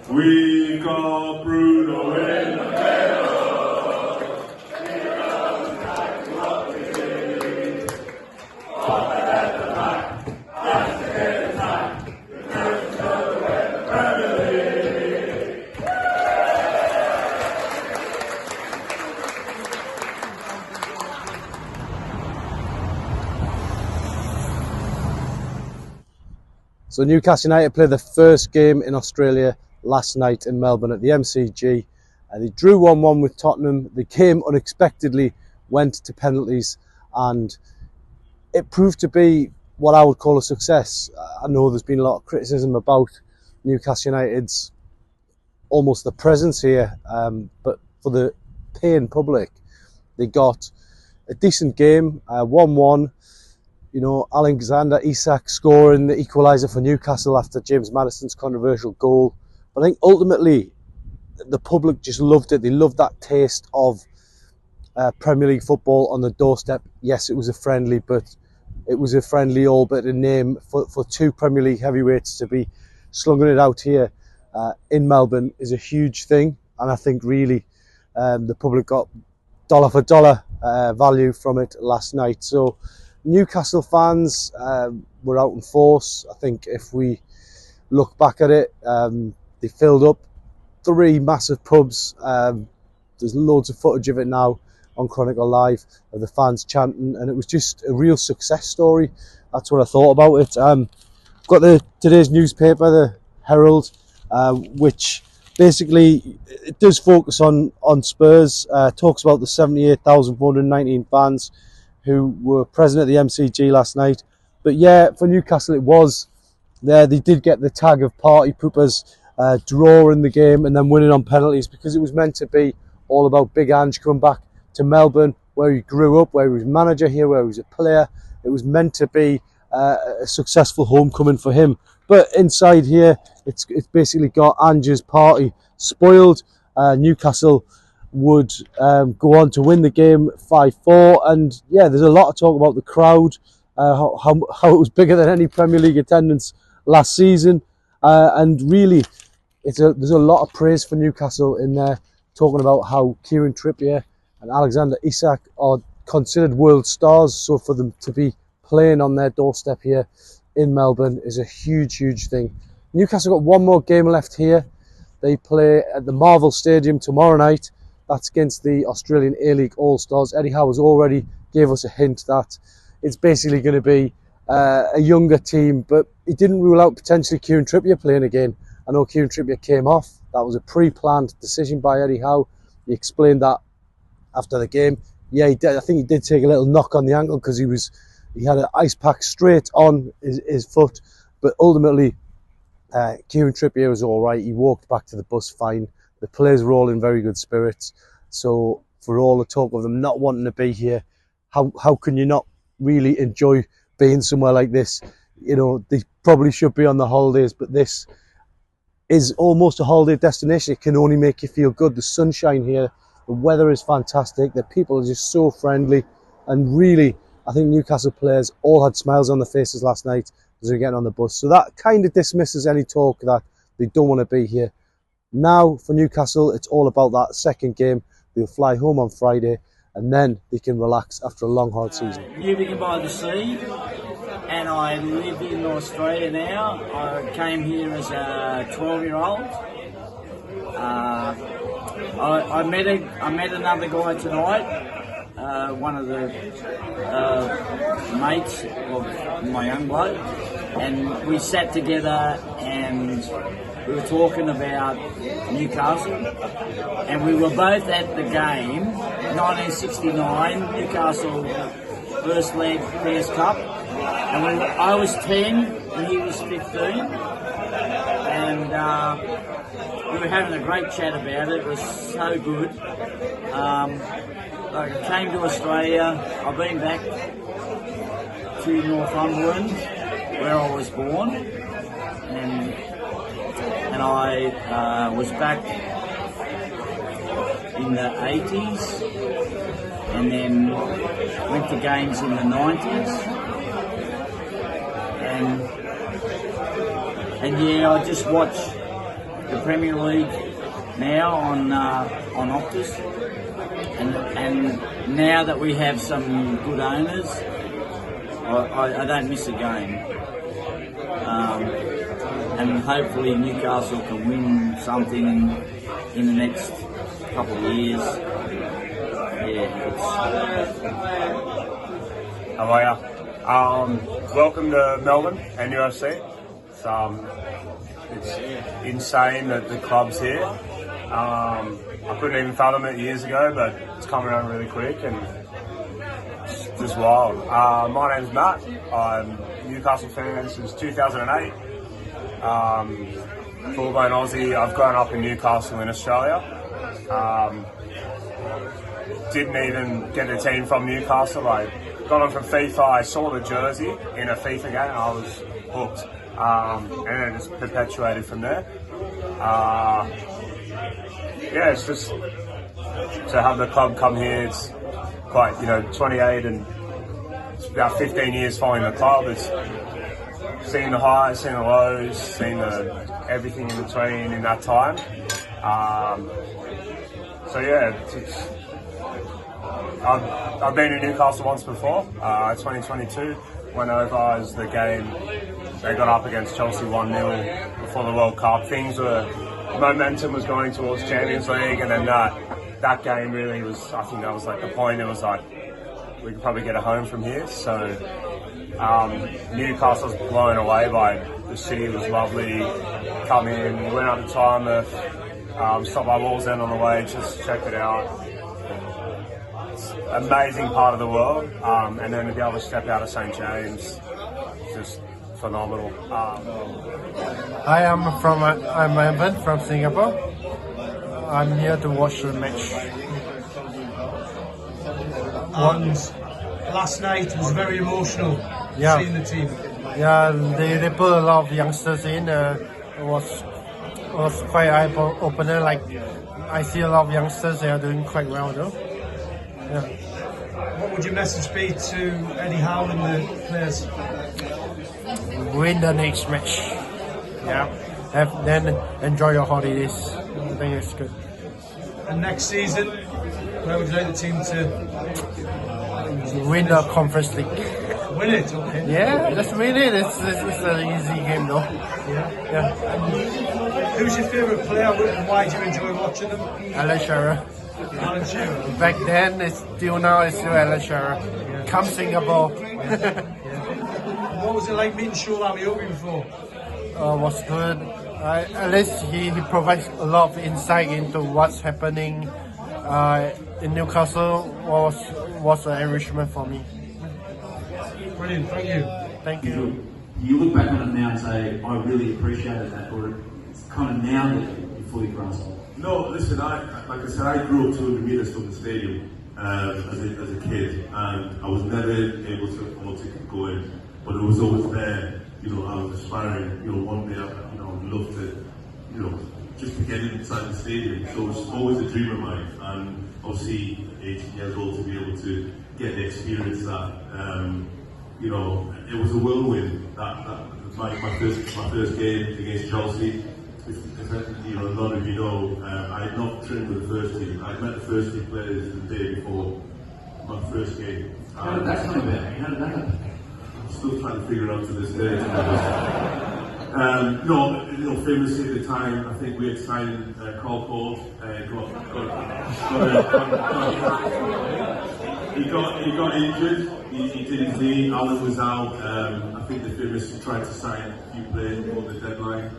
We got Bruno in the middle. We run back to what we did. All at the back, that's the good time. The first to win the Premier League. So Newcastle United played the first game in Australia last night in Melbourne at the MCG. They drew 1-1 with Tottenham. The game unexpectedly went to penalties and it proved to be what I would call a success. I know there's been a lot of criticism about Newcastle United's almost the presence here, but for the paying public, they got a decent game, 1-1. You know, Alexander Isak scoring the equaliser for Newcastle after James Maddison's controversial goal. But I think ultimately the public just loved it. They loved that taste of Premier League football on the doorstep. Yes, it was a friendly, but it was a friendly all but in name for two Premier League heavyweights to be slugging it out here in Melbourne is a huge thing. And I think really the public got dollar for dollar value from it last night. So Newcastle fans were out in force. I think if we look back at it, they filled up 3 massive pubs. There's loads of footage of it now on Chronicle Live of the fans chanting, and it was just a real success story. That's what I thought about it. Got today's newspaper, the Herald, which basically it does focus on Spurs. Talks about the 78,419 fans who were present at the MCG last night. But yeah, for Newcastle it was there. They did get the tag of party poopers, drawing the game and then winning on penalties, because it was meant to be all about Big Ange coming back to Melbourne, where he grew up, where he was manager here, where he was a player. It was meant to be a successful homecoming for him. But inside here, it's basically got Ange's party spoiled. Newcastle would go on to win the game 5-4, and yeah, there's a lot of talk about the crowd, how it was bigger than any Premier League attendance last season, and really there's a lot of praise for Newcastle in there, talking about how Kieran Trippier and Alexander Isak are considered world stars. So for them to be playing on their doorstep here in Melbourne is a huge thing. Newcastle got one more game left here. They play at the Marvel Stadium tomorrow night. That's against the Australian A-League All-Stars. Eddie Howe has already gave us a hint that it's basically going to be a younger team, but he didn't rule out potentially Kieran Trippier playing again. I know Kieran Trippier came off. That was a pre-planned decision by Eddie Howe. He explained that after the game. Yeah, he did. I think he did take a little knock on the ankle because he had an ice pack straight on his foot, but ultimately Kieran Trippier was all right. He walked back to the bus fine. The players were all in very good spirits. So for all the talk of them not wanting to be here, how can you not really enjoy being somewhere like this? You know, they probably should be on the holidays, but this is almost a holiday destination. It can only make you feel good. The sunshine here, the weather is fantastic. The people are just so friendly, and really, I think Newcastle players all had smiles on their faces last night as they're getting on the bus. So that kind of dismisses any talk that they don't want to be here. Now for Newcastle, it's all about that second game. They'll fly home on Friday, and then they can relax after a long, hard season. Living by the sea, and I live in Australia now. I came here as a 12-year-old. I met another guy tonight, one of the mates of my young bloke, and we sat together and we were talking about Newcastle, and we were both at the game, 1969, Newcastle first leg Bears Cup, and when I was 10 and he was 15, and we were having a great chat about it. It was so good. I came to Australia. I've been back to Northumberland, where I was born, and I was back in the 80s, and then went to games in the 90s, and yeah, I just watch the Premier League now on Optus, and now that we have some good owners, I don't miss a game. And hopefully Newcastle can win something in the next couple of years. How are ya? Welcome to Melbourne and UFC. It's insane that the club's here. I couldn't even fathom it years ago, but it's come around really quick and it's just wild. My name's Matt. I'm a Newcastle fan since 2008. Full-blown Aussie. I've grown up in Newcastle in Australia. Didn't even get a team from Newcastle. I got on from FIFA. I saw the jersey in a FIFA game and I was hooked. And then it just perpetuated from there. Yeah, it's just to have the club come here. It's quite, 28 and it's about 15 years following the club. It's seen the highs, seen the lows, seen everything in between in that time. So yeah, I've been in Newcastle once before. 2022 went over as the game. They got up against Chelsea 1-0 before the World Cup. Momentum was going towards Champions League, and then that game really was. I think that was like the point. It was like we could probably get a home from here. So Newcastle's blown away by the city. It was lovely. Come in, we went up to Tynemouth, stopped by Wallsend on the way, just checked it out. It's an amazing part of the world, and then to be able to step out of St James, just phenomenal. Hi, I'm Evan from Singapore. I'm here to watch the match. And last night was very emotional. Yeah. Seeing the team. Yeah, they put a lot of youngsters in. It was quite eye-opener. Like, I see a lot of youngsters. They are doing quite well, though. Yeah. What would your message be to Eddie Howe and the players? Win the next match. Yeah. Then enjoy your holidays. I think it's good. And next season, where would you like the team to win the Conference League. win it? Okay. Yeah, let's win it. It's an easy game, though. Yeah. Who's your favourite player and why do you enjoy watching them? Alan Shearer. Alan Shearer. Back then, it's still Alan Shearer. Come Singapore. What was it like meeting Shola Ameobi before? Was good. At least he provides a lot of insight into what's happening in Newcastle. Was an enrichment for me. Brilliant, thank you. Thank you. You look back on it now and say, I really appreciated that, or it's kind of now that you fully grasp it. No, listen, like I said, I grew up 200 metres from the stadium as a kid, and I was never able to afford to go in, but it was always there. I was aspiring, one day, I would love to, just to get inside the stadium. So it's always a dream of mine, and obviously 18 years old to be able to get the experience that, it was a whirlwind. That my first game against Chelsea. A lot of you know, I had not trained with the first team. I met the first team players the day before my first game. How did that come about? How did that happen? I'm still trying to figure it out to this day. Famously at the time, I think we had signed Carl Ford. He got injured. He did his knee. Alan was out. I think they famously tried to sign a few players before the deadline.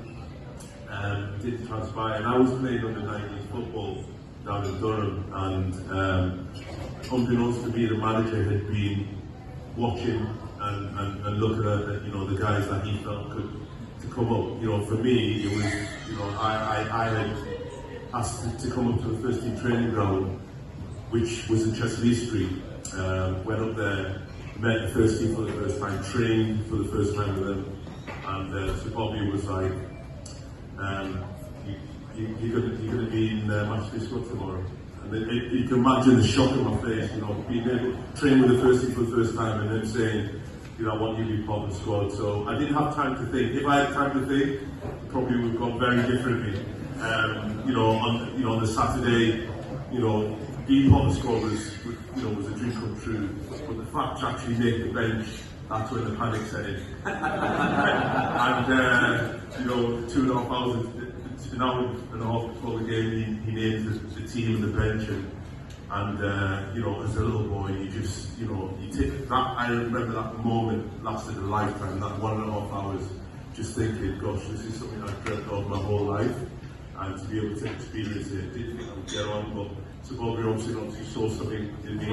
Didn't transpire, and I was playing under 19s football down in Durham, and unbeknownst to me, the manager had been watching and looking at the guys that he felt could to come up. For me, it was I had asked to come up to the first team training ground, which was in Chesley Street. Went up there, met the first team for the first time, trained for the first time with them, and so Bobby was like, you're going to be in match this squad tomorrow. And then you can imagine the shock on my face, being able to train with the first team for the first time and then saying, I want you to be part of the squad. So I didn't have time to think. If I had time to think, it probably would have gone very differently. On the Saturday, being part of the squad was a dream come true. But the fact to actually make the bench, that's when the panic set in. And 2.5 hours, an hour and a half before the game, he named the team and the bench, and as a little boy, you take that. I remember that moment lasted a lifetime. That 1.5 hours, just thinking, gosh, this is something I've dreamt of my whole life, and to be able to experience it, I didn't think I would get on, but so Bobby obviously saw something in me.